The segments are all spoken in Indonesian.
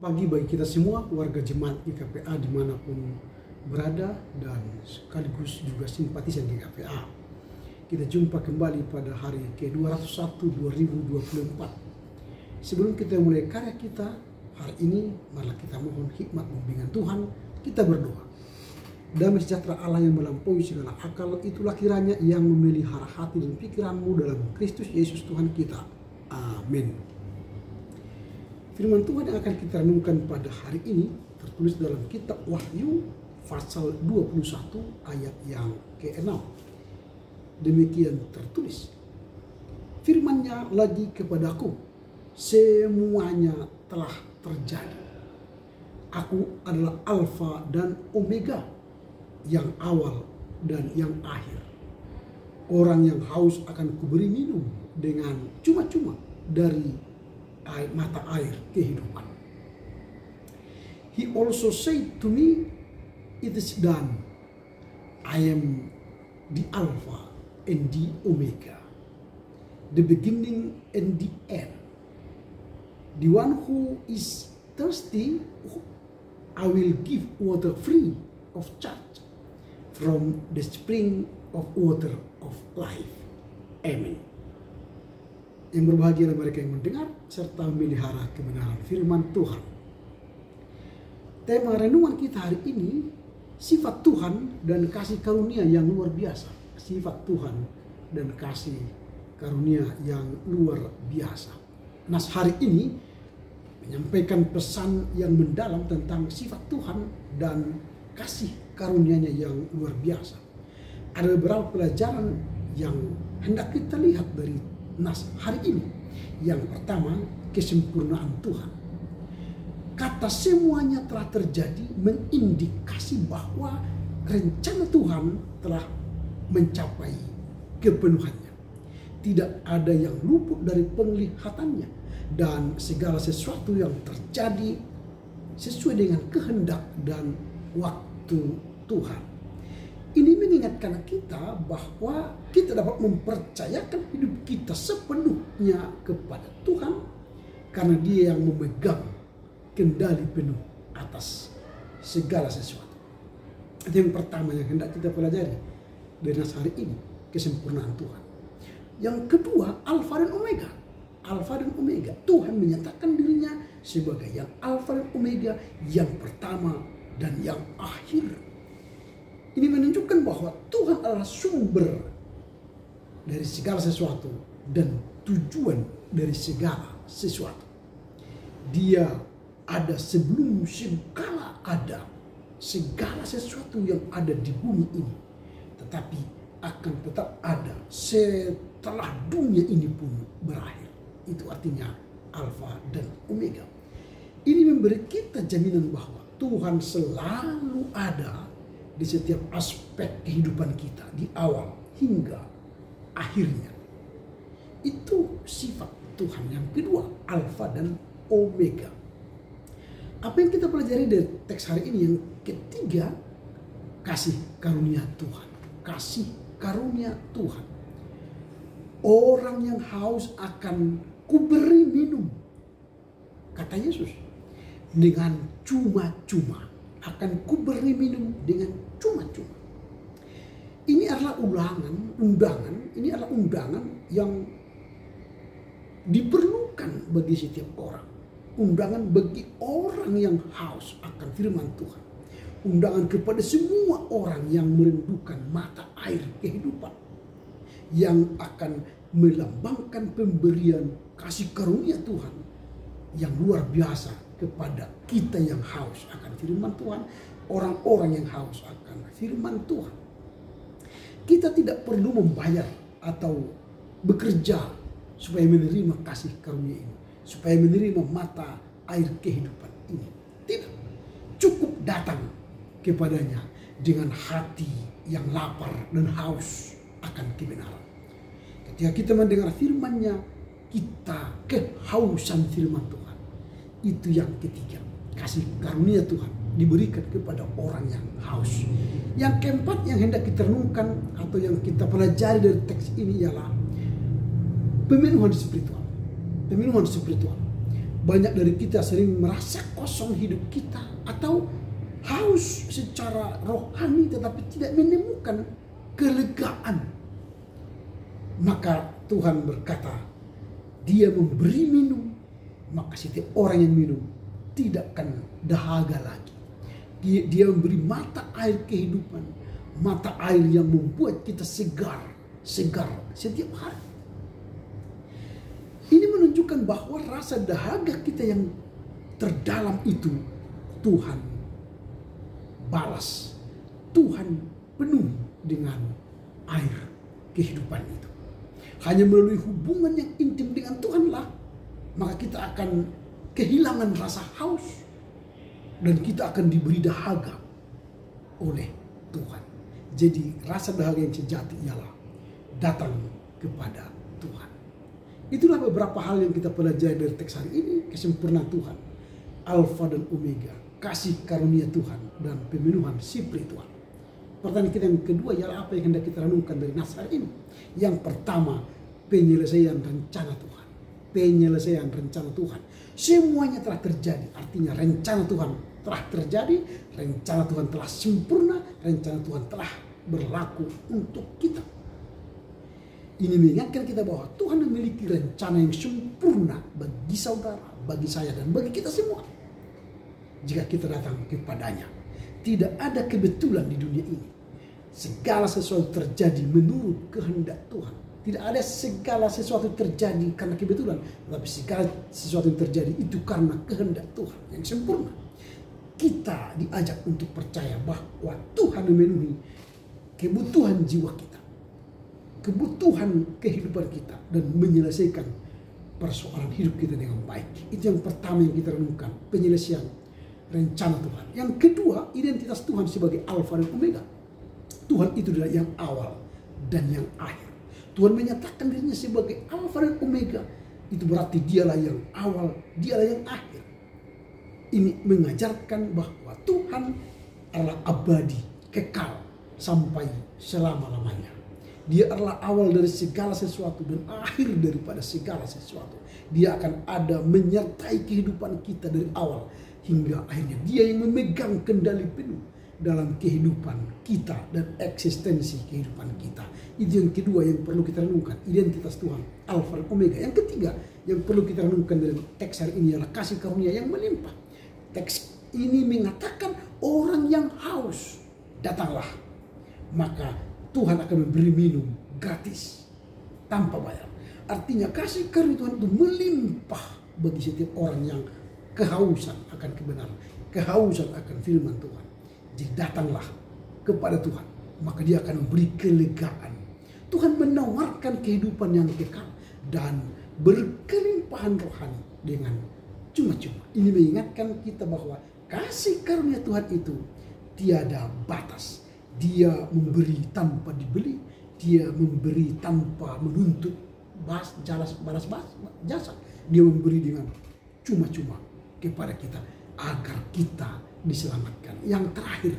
Bagi kita semua, warga jemaat GKPA dimanapun berada dan sekaligus juga simpatisan GKPA. Kita jumpa kembali pada hari ke-201 2024. Sebelum kita mulai karya kita hari ini, marilah kita mohon hikmat bimbingan Tuhan. Kita berdoa. Damai sejahtera Allah yang melampaui segala akal, itulah kiranya yang memelihara hati dan pikiranmu dalam Kristus Yesus Tuhan kita. Amin. Firman Tuhan yang akan kita renungkan pada hari ini tertulis dalam kitab Wahyu pasal 21 ayat yang ke-6. Demikian tertulis, firman-Nya lagi kepadaku, semuanya telah terjadi. Aku adalah Alfa dan Omega, yang awal dan yang akhir. Orang yang haus akan kuberi minum dengan cuma-cuma dari mata air kehidupan. He also said to me, it is done. I am the Alpha and the Omega, the beginning and the end. The one who is thirsty, I will give water free of charge from the spring of water of life. Amen. Yang berbahagia adalah mereka yang mendengar serta memelihara kebenaran firman Tuhan. Tema renungan kita hari ini, sifat Tuhan dan kasih karunia yang luar biasa. Sifat Tuhan dan kasih karunia yang luar biasa. Nas hari ini menyampaikan pesan yang mendalam tentang sifat Tuhan dan kasih karunia-Nya yang luar biasa. Ada beberapa pelajaran yang hendak kita lihat dari nas hari ini. Yang pertama, kesempurnaan Tuhan. Kata semuanya telah terjadi mengindikasi bahwa rencana Tuhan telah mencapai kepenuhannya. Tidak ada yang luput dari penglihatannya, dan segala sesuatu yang terjadi sesuai dengan kehendak dan waktu Tuhan. Ini mengingatkan kita bahwa kita dapat mempercayakan hidup kita sepenuhnya kepada Tuhan, karena Dia yang memegang kendali penuh atas segala sesuatu. Itu yang pertama yang hendak kita pelajari dari nas hari ini, kesempurnaan Tuhan. Yang kedua, Alfa dan Omega. Alfa dan Omega. Tuhan menyatakan dirinya sebagai yang Alfa dan Omega, yang pertama dan yang akhir. Ini menunjukkan bahwa Tuhan adalah sumber dari segala sesuatu dan tujuan dari segala sesuatu. Dia ada sebelum segala ada. Segala sesuatu yang ada di bumi ini, tetapi akan tetap ada setelah dunia ini pun berakhir. Itu artinya Alfa dan Omega. Ini memberi kita jaminan bahwa Tuhan selalu ada di setiap aspek kehidupan kita, di awal hingga akhirnya. Itu sifat Tuhan. Yang kedua, Alfa dan Omega. Apa yang kita pelajari dari teks hari ini? Yang ketiga, kasih karunia Tuhan. Kasih karunia Tuhan. Orang yang haus akan kuberi minum, kata Yesus, dengan cuma-cuma. Akan kuberi minum dengan cuma-cuma. Ini adalah undangan yang diperlukan bagi setiap orang. Undangan bagi orang yang haus akan firman Tuhan. Undangan kepada semua orang yang merindukan mata air kehidupan, yang akan melambangkan pemberian kasih karunia Tuhan yang luar biasa kepada kita yang haus akan firman Tuhan, orang-orang yang haus akan firman Tuhan. Kita tidak perlu membayar atau bekerja supaya menerima kasih karunia ini, supaya menerima mata air kehidupan ini. Tidak, cukup datang kepadanya dengan hati yang lapar dan haus akan kebenaran. Ketika kita mendengar firman-Nya, kita kehausan firman Tuhan. Itu yang ketiga, kasih karunia Tuhan diberikan kepada orang yang haus. Yang keempat yang hendak kita renungkan atau yang kita pelajari dari teks ini ialah pemenuhan spiritual. Pemenuhan spiritual. banyak dari kita sering merasa kosong hidup kita atau haus secara rohani tetapi tidak menemukan kelegaan. Maka Tuhan berkata, Dia memberi minum, maka setiap orang yang minum tidak akan dahaga lagi. Dia memberi mata air kehidupan, mata air yang membuat kita segar setiap hari. Ini menunjukkan bahwa rasa dahaga kita yang terdalam itu Tuhan balas, Tuhan penuh dengan air kehidupan itu. Hanya melalui hubungan yang intim dengan Tuhanlah, maka kita akan kehilangan rasa haus dan kita akan diberi dahaga oleh Tuhan. Jadi rasa dahaga yang sejati ialah datang kepada Tuhan. Itulah beberapa hal yang kita pelajari dari teks hari ini. Kesempurnaan Tuhan, Alfa dan Omega, kasih karunia Tuhan, dan pemenuhan spiritual. Pertanyaan kita yang kedua ialah apa yang hendak kita renungkan dari nas hari ini. Yang pertama, penyelesaian rencana Tuhan. Penyelesaian rencana Tuhan. Semuanya telah terjadi. Artinya rencana Tuhan telah terjadi. Rencana Tuhan telah sempurna. Rencana Tuhan telah berlaku untuk kita. Ini mengingatkan kita bahwa Tuhan memiliki rencana yang sempurna bagi saudara, bagi saya, dan bagi kita semua. Jika kita datang kepadanya. Tidak ada kebetulan di dunia ini. Segala sesuatu terjadi menurut kehendak Tuhan. Tidak ada segala sesuatu terjadi karena kebetulan. Tapi segala sesuatu yang terjadi itu karena kehendak Tuhan yang sempurna. Kita diajak untuk percaya bahwa Tuhan memenuhi kebutuhan jiwa kita, kebutuhan kehidupan kita, dan menyelesaikan persoalan hidup kita dengan baik. Itu yang pertama yang kita renungkan, penyelesaian rencana Tuhan. Yang kedua, identitas Tuhan sebagai Alfa dan Omega. Tuhan itu adalah yang awal dan yang akhir. Tuhan menyatakan dirinya sebagai Alfa dan Omega. Itu berarti dialah yang awal, dialah yang akhir. Ini mengajarkan bahwa Tuhan adalah abadi, kekal, sampai selama-lamanya. Dia adalah awal dari segala sesuatu dan akhir daripada segala sesuatu. Dia akan ada menyertai kehidupan kita dari awal hingga akhirnya. Dia yang memegang kendali penuh dalam kehidupan kita dan eksistensi kehidupan kita. Itu yang kedua yang perlu kita renungkan, identitas Tuhan, Alfa dan Omega. Yang ketiga yang perlu kita renungkan dalam teks hari ini adalah kasih karunia yang melimpah. Teks ini mengatakan orang yang haus, datanglah. Maka Tuhan akan memberi minum gratis tanpa bayar. Artinya kasih karunia Tuhan itu melimpah bagi setiap orang yang kehausan akan kebenaran, kehausan akan firman Tuhan. Jadi datanglah kepada Tuhan, maka Dia akan memberi kelegaan. Tuhan menawarkan kehidupan yang kekal dan berkelimpahan rohani dengan cuma-cuma. Ini mengingatkan kita bahwa kasih karunia Tuhan itu tiada batas. Dia memberi tanpa dibeli, Dia memberi tanpa menuntut balas jasa. Dia memberi dengan cuma-cuma kepada kita agar kita diselamatkan. Yang terakhir,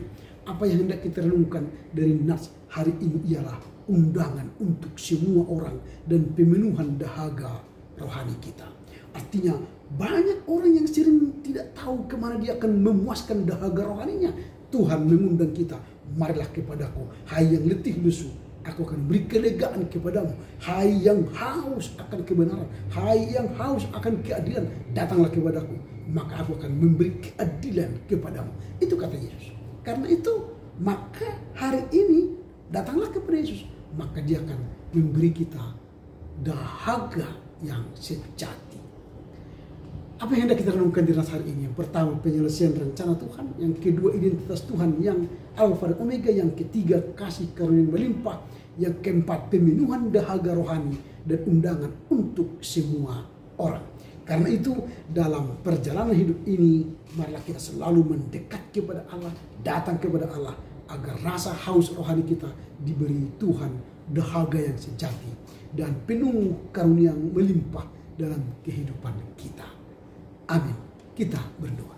apa yang hendak kita renungkan dari nas hari ini ialah undangan untuk semua orang dan pemenuhan dahaga rohani kita. Artinya banyak orang yang sering tidak tahu kemana dia akan memuaskan dahaga rohaninya. Tuhan mengundang kita, marilah kepadaku, hai yang letih lesu, aku akan beri kelegaan kepadamu. Hai yang haus akan kebenaran, hai yang haus akan keadilan, datanglah kepadaku, maka aku akan memberi keadilan kepadamu. Itu kata Yesus. Karena itu, maka hari ini datanglah kepada Yesus, maka Dia akan memberi kita dahaga yang sejati. Apa yang hendak kita renungkan di nas hari ini? Yang pertama, penyelesaian rencana Tuhan. Yang kedua, identitas Tuhan yang Alfa dan Omega. Yang ketiga, kasih karunia yang melimpah. Yang keempat, pemenuhan dahaga rohani dan undangan untuk semua orang. Karena itu, dalam perjalanan hidup ini, marilah kita selalu mendekat kepada Allah, datang kepada Allah, agar rasa haus rohani kita diberi Tuhan dahaga yang sejati dan penuh karunia yang melimpah dalam kehidupan kita. Amin. Kita berdoa.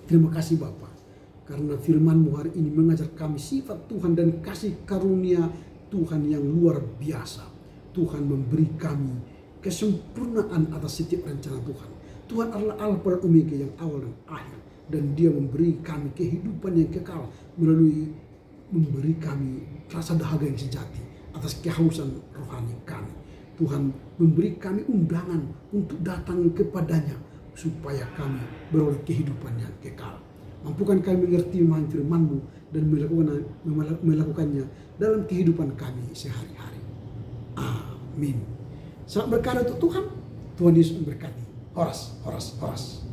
Terima kasih Bapa, karena firman-Mu hari ini mengajar kami sifat Tuhan dan kasih karunia Tuhan yang luar biasa. Tuhan memberi kami kesempurnaan atas setiap rencana Tuhan. Tuhan adalah Alfa dan Omega, yang awal dan akhir. Dan Dia memberi kami kehidupan yang kekal melalui memberi kami rasa dahaga yang sejati atas kehausan rohani kami. Tuhan memberi kami undangan untuk datang kepadanya supaya kami beroleh kehidupan yang kekal. Mampukan kami mengerti memahami firman-Mu dan melakukannya dalam kehidupan kami sehari-hari. Amin. Selamat berkarya untuk Tuhan. Tuhan Yesus memberkati. Horas, horas, horas.